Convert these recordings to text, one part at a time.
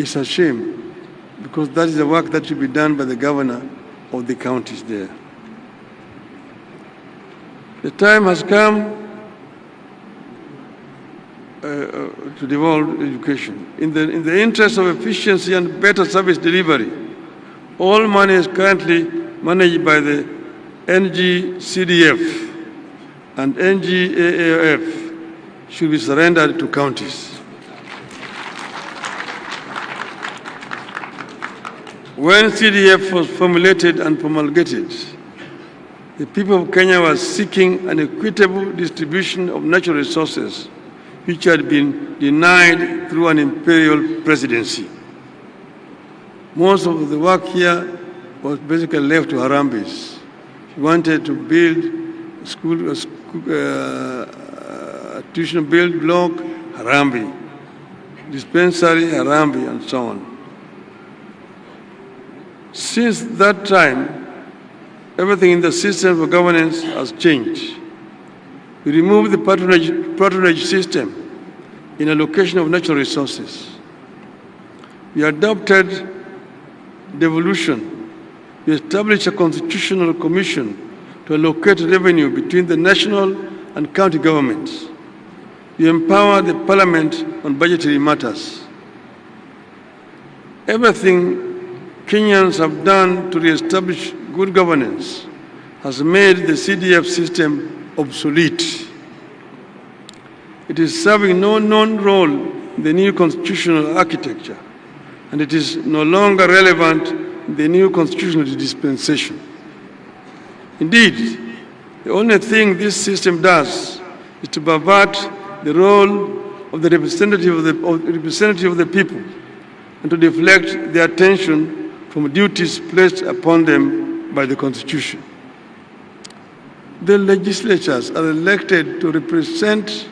It's a shame, because that is the work that should be done by the governor of the counties there. The time has come to devolve education. In the interest of efficiency and better service delivery, all money is currently managed by the NGCDF and NGAAF should be surrendered to counties. When CDF was formulated and promulgated, the people of Kenya were seeking an equitable distribution of natural resources which had been denied through an imperial presidency. Most of the work here was basically left to Harambes. She wanted to build a tuition build block, Harambee, dispensary, Harambee, and so on. Since that time, everything in the system of governance has changed. We removed the patronage system in allocation of natural resources. We adopted devolution. We established a constitutional commission to allocate revenue between the national and county governments. We empowered the parliament on budgetary matters. Everything Kenyans have done to re-establish good governance has made the CDF system obsolete. It is serving no known role in the new constitutional architecture, and it is no longer relevant in the new constitutional dispensation. Indeed, the only thing this system does is to pervert the role of the representative of the people and to deflect their attention from duties placed upon them by the Constitution. The legislatures are elected to represent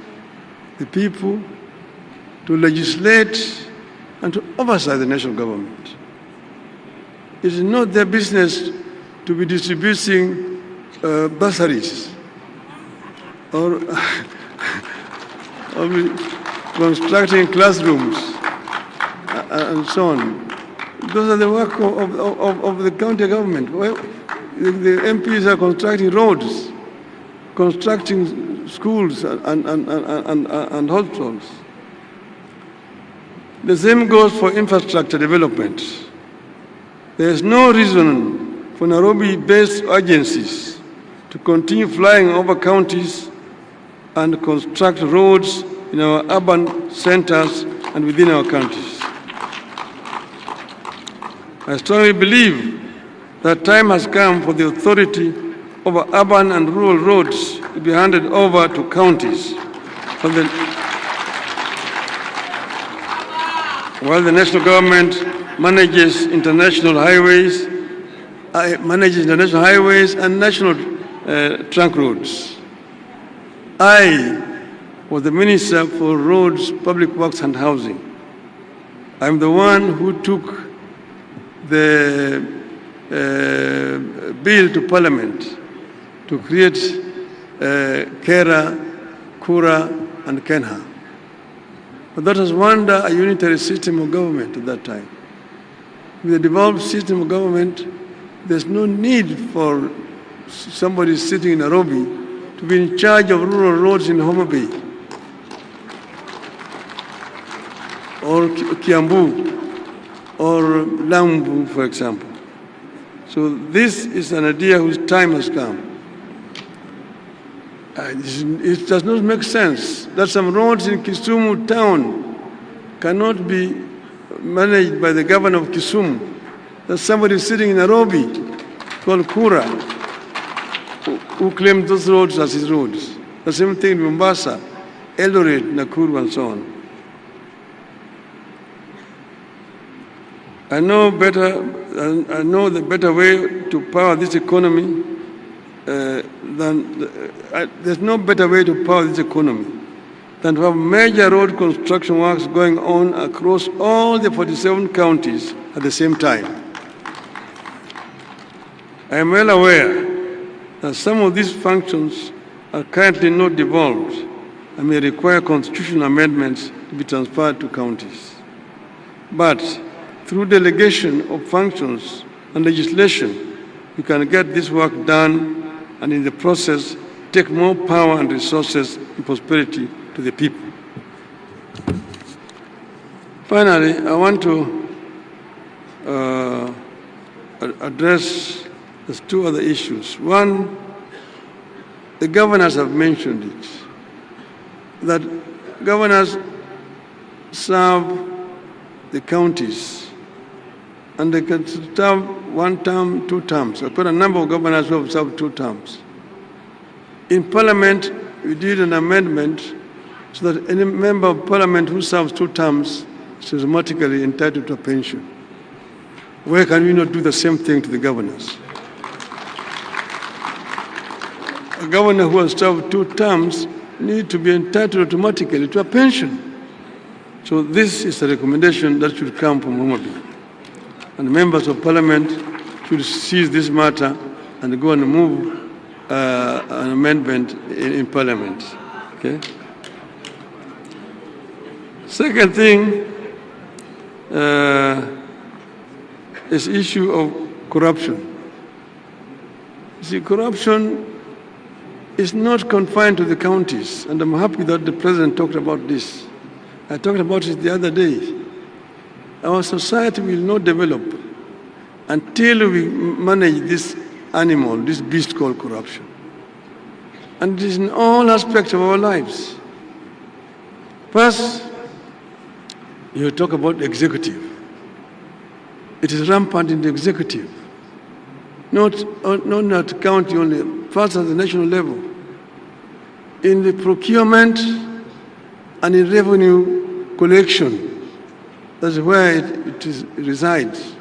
the people, to legislate, and to oversight the national government. It is not their business to be distributing bursaries or be constructing classrooms and so on. Those are the work of the county government. Well, the MPs are constructing roads, constructing schools and hospitals. The same goes for infrastructure development. There is no reason for Nairobi-based agencies to continue flying over counties and construct roads in our urban centers and within our counties. I strongly believe that time has come for the authority over urban and rural roads to be handed over to counties, while the national government manages international highways and national trunk roads. I was the Minister for Roads, Public Works and Housing. I'm the one who took the bill to Parliament to create Kera, Kura, and Kenha. But that was under a unitary system of government at that time. With a devolved system of government, there's no need for somebody sitting in Nairobi to be in charge of rural roads in Homabay or Kiambu or Lambu, for example. So this is an idea whose time has come. It does not make sense that some roads in Kisumu town cannot be managed by the governor of Kisumu. There's somebody sitting in Nairobi called Kura who claimed those roads as his roads. The same thing in Mombasa, Eldoret, Nakuru, and so on. I know the better way to power this economy there's no better way to power this economy than to have major road construction works going on across all the 47 counties at the same time. I am well aware that some of these functions are currently not devolved and may require constitutional amendments to be transferred to counties. But through delegation of functions and legislation, we can get this work done and in the process take more power and resources and prosperity to the people. Finally, I want to address these two other issues. One, the governors have mentioned it, that governors serve the counties and they can serve 1 term, 2 terms. I've got a number of governors who have served 2 terms. In Parliament, we did an amendment so that any member of Parliament who serves 2 terms is automatically entitled to a pension. Why can we not do the same thing to the governors? A governor who has served 2 terms needs to be entitled automatically to a pension. So this is a recommendation that should come from Homabay. And members of Parliament should seize this matter and go and move an amendment in Parliament. Okay? Second thing is issue of corruption. See, corruption is not confined to the counties, and I'm happy that the President talked about this. I talked about it the other day. Our society will not develop until we manage this animal, this beast called corruption. And it is in all aspects of our lives. First, you talk about executive. It is rampant in the executive. Not at county only, first at the national level. In the procurement and in revenue collection, that's where it resides.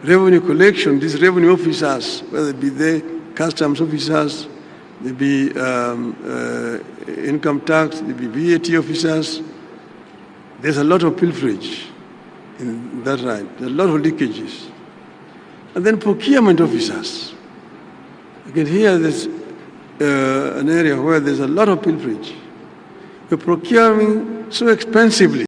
Revenue collection, these revenue officers, whether it be the customs officers, they be income tax, they be VAT officers, there's a lot of pilferage in that right. There's a lot of leakages. And then procurement officers. Again, here there's an area where there's a lot of pilferage. You're procuring so expensively.